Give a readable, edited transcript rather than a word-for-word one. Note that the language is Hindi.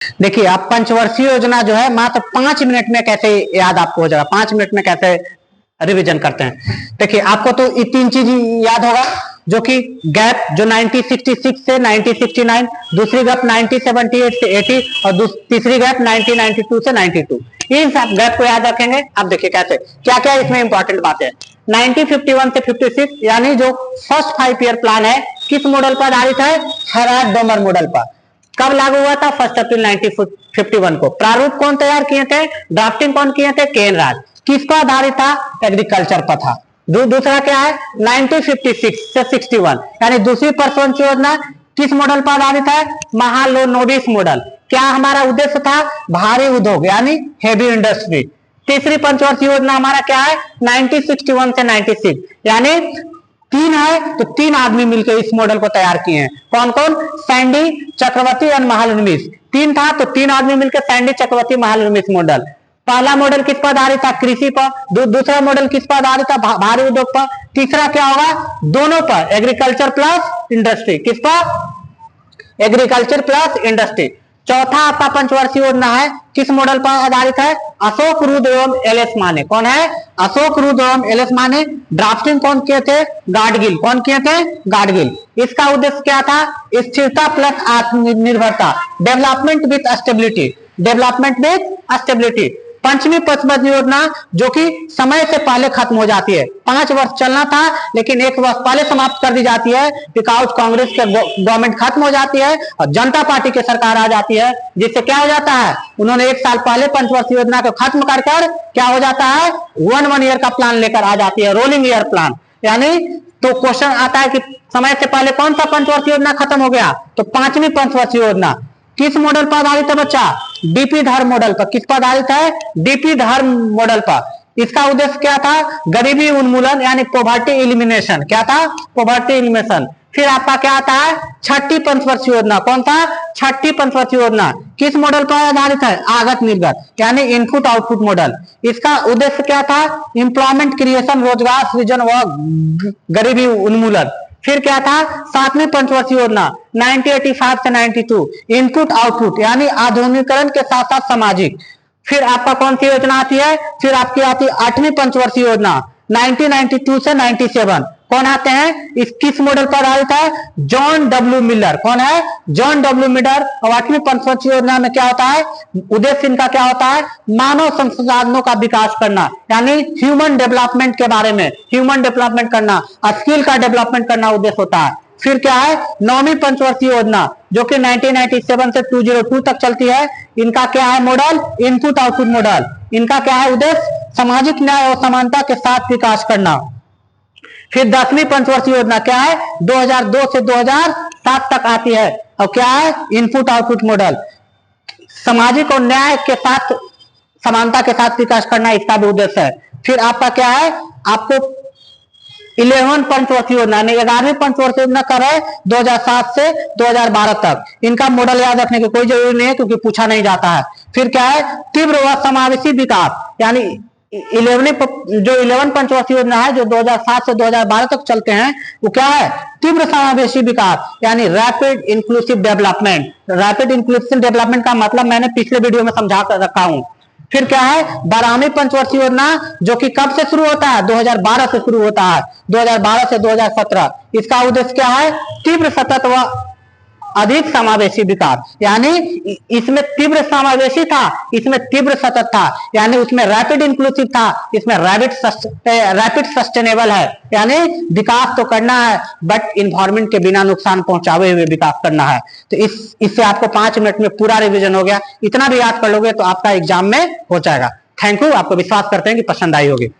देखिए आप पंचवर्षीय योजना जो है मात्र 5 मिनट में कैसे याद आपको हो जाएगा, 5 मिनट में कैसे रिवीजन करते हैं। देखिए आपको तो ये 3 चीज याद होगा, जो कि गैप जो 1966 से 1969, दूसरी गैप 1978 से 80 और तीसरी गैप 1992 से 92। इन सब गैप को याद रखेंगे। अब देखिए कैसे, क्या क्या इसमें इंपॉर्टेंट बातें हैं। 1951 से 56 यानी जो फर्स्ट 5 ईयर प्लान है किस मॉडल पर आधारित है, हेराल्ड-डोमर मॉडल पर। कब लागू हुआ था, 1 अप्रैल 1951 को। प्रारूप कौन तैयार किए थे, ड्राफ्टिंग कौन किए थे, के एन राज। किस पर आधारित था, एग्रीकल्चर पर था। दूसरा क्या है, 1956 से 61 यानी दूसरी पंचवर्षीय योजना किस मॉडल पर आधारित है, महालोनोबिस मॉडल। क्या हमारा उद्देश्य था, भारी उद्योग यानी हेवी इंडस्ट्री। तीसरी पंचवर्षीय योजना हमारा क्या है, 1961 से 96 यानी 3 है तो 3 आदमी मिलकर इस मॉडल को तैयार किए हैं। कौन कौन, सैंडी, चक्रवर्ती और महालनोबिस। 3 था तो 3 आदमी मिलकर सैंडी, चक्रवर्ती, महालनोबिस मॉडल। पहला मॉडल किस पर आधारित था, कृषि पर। दूसरा मॉडल किस पर आधारित था, भारी उद्योग पर। तीसरा क्या होगा, दोनों पर, एग्रीकल्चर प्लस इंडस्ट्री। किस पर, एग्रीकल्चर प्लस इंडस्ट्री। चौथा आपका पंचवर्षीय योजना है किस मॉडल पर आधारित है, अशोक रुद्र एवं एल.एस. माने। कौन है, अशोक रुद्र एवं एल.एस. माने। ड्राफ्टिंग कौन किए थे, गाडगिल। कौन किए थे, गाडगिल। इसका उद्देश्य क्या था, स्थिरता प्लस आत्मनिर्भरता, development with stability, development with stability. पंचमी पंचवर्षीय योजना जो कि समय से पहले खत्म हो जाती है, 5 वर्ष चलना था लेकिन 1 वर्ष पहले समाप्त कर दी जाती है, बिकॉज कांग्रेस के गवर्नमेंट खत्म हो जाती है और जनता पार्टी की सरकार आ जाती है, जिससे क्या हो जाता है, उन्होंने 1 साल पहले पंचवर्षीय योजना को खत्म कर क्या हो जाता है, 1 ईयर का प्लान लेकर आ जाती है, रोलिंग ईयर प्लान। यानी तो क्वेश्चन आता है कि समय से पहले कौन सा पंचवर्षीय योजना खत्म हो गया, तो 5वीं पंचवर्षीय योजना किस मॉडल पर आधारित है बच्चा, डीपी धर मॉडल पर। किस पर आधारित है, डीपी धर मॉडल पर। इसका उद्देश्य क्या था, गरीबी उन्मूलन यानी पॉवर्टी एलिमिनेशन। क्या था, पॉवर्टी एलिमिनेशन। फिर आपका क्या आता है, 6ठी पंचवर्षीय योजना। कौन था, 6ठी पंचवर्षीय योजना किस मॉडल पर आधारित है, आगत निर्गत यानी इनपुट आउटपुट मॉडल। इसका उद्देश्य क्या था, एम्प्लॉयमेंट क्रिएशन, रोजगार सृजन व गरीबी उन्मूलन। फिर क्या था, 7वीं पंचवर्षीय योजना 1985 से 92, इनपुट आउटपुट यानी आधुनिकीकरण के साथ साथ सामाजिक। फिर आपका कौन सी योजना आती है, फिर आपकी आती है 8वीं पंचवर्षीय योजना 1992 से 97। कौन आते हैं, इस किस मॉडल पर आधारित है, जॉन डब्ल्यू मिलर। कौन है, जॉन डब्ल्यू मिलर। और 8वीं पंचवर्षीय योजना में क्या होता है, उद्देश्य इनका क्या होता है, मानव संसाधनों का विकास करना यानी ह्यूमन डेवलपमेंट के बारे में, ह्यूमन डेवलपमेंट करना, स्किल का डेवलपमेंट करना उद्देश्य होता है। फिर क्या है, 9वीं पंचवर्षीय योजना जो कि 1997 से 2002 तक चलती है। इनका क्या है मॉडल, इनपुट आउटपुट मॉडल। इनका क्या है उद्देश्य, सामाजिक न्याय और समानता के साथ विकास करना। फिर 10वीं पंचवर्षीय योजना क्या है, 2002 से 2007 तक आती है और क्या है, इनपुट आउटपुट मॉडल, सामाजिक और न्याय के साथ, समानता के साथ विकास करना, इसका भी उद्देश्य है। फिर आपका क्या है, आपको 11 पंचवर्षीय योजना 11वीं पंचवर्षीय योजना कर है 2007 से 2012 तक। इनका मॉडल याद रखने की कोई जरूरी नहीं है क्योंकि पूछा नहीं जाता है। फिर क्या है, तीव्र व समावेशी विकास यानी 11 पंचवर्षीय योजना है जो 2007 से 2012 तक चलते हैं, वो क्या है, तीव्र समावेशी विकास यानी rapid inclusive development. Rapid inclusive development का मतलब मैंने पिछले वीडियो में समझा कर रखा हूं। फिर क्या है, 12वीं पंचवर्षीय योजना जो कि कब से शुरू होता है, 2012 से शुरू होता है, 2012 से 2017। इसका उद्देश्य क्या है, तीव्र सतत व अधिक समावेशी विकास यानी इसमें तीव्र समावेशी था, इसमें तीव्र सतत था, यानी उसमें रैपिड इंक्लूसिव था, इसमें रैपिड सस्टेनेबल है, यानी विकास तो करना है बट इन्वायरमेंट के बिना नुकसान पहुंचावे हुए विकास करना है। तो इससे आपको 5 मिनट में पूरा रिवीजन हो गया। इतना भी याद कर लोगे तो आपका एग्जाम में हो जाएगा। थैंक यू, आपको विश्वास करते हैं कि पसंद आई होगी।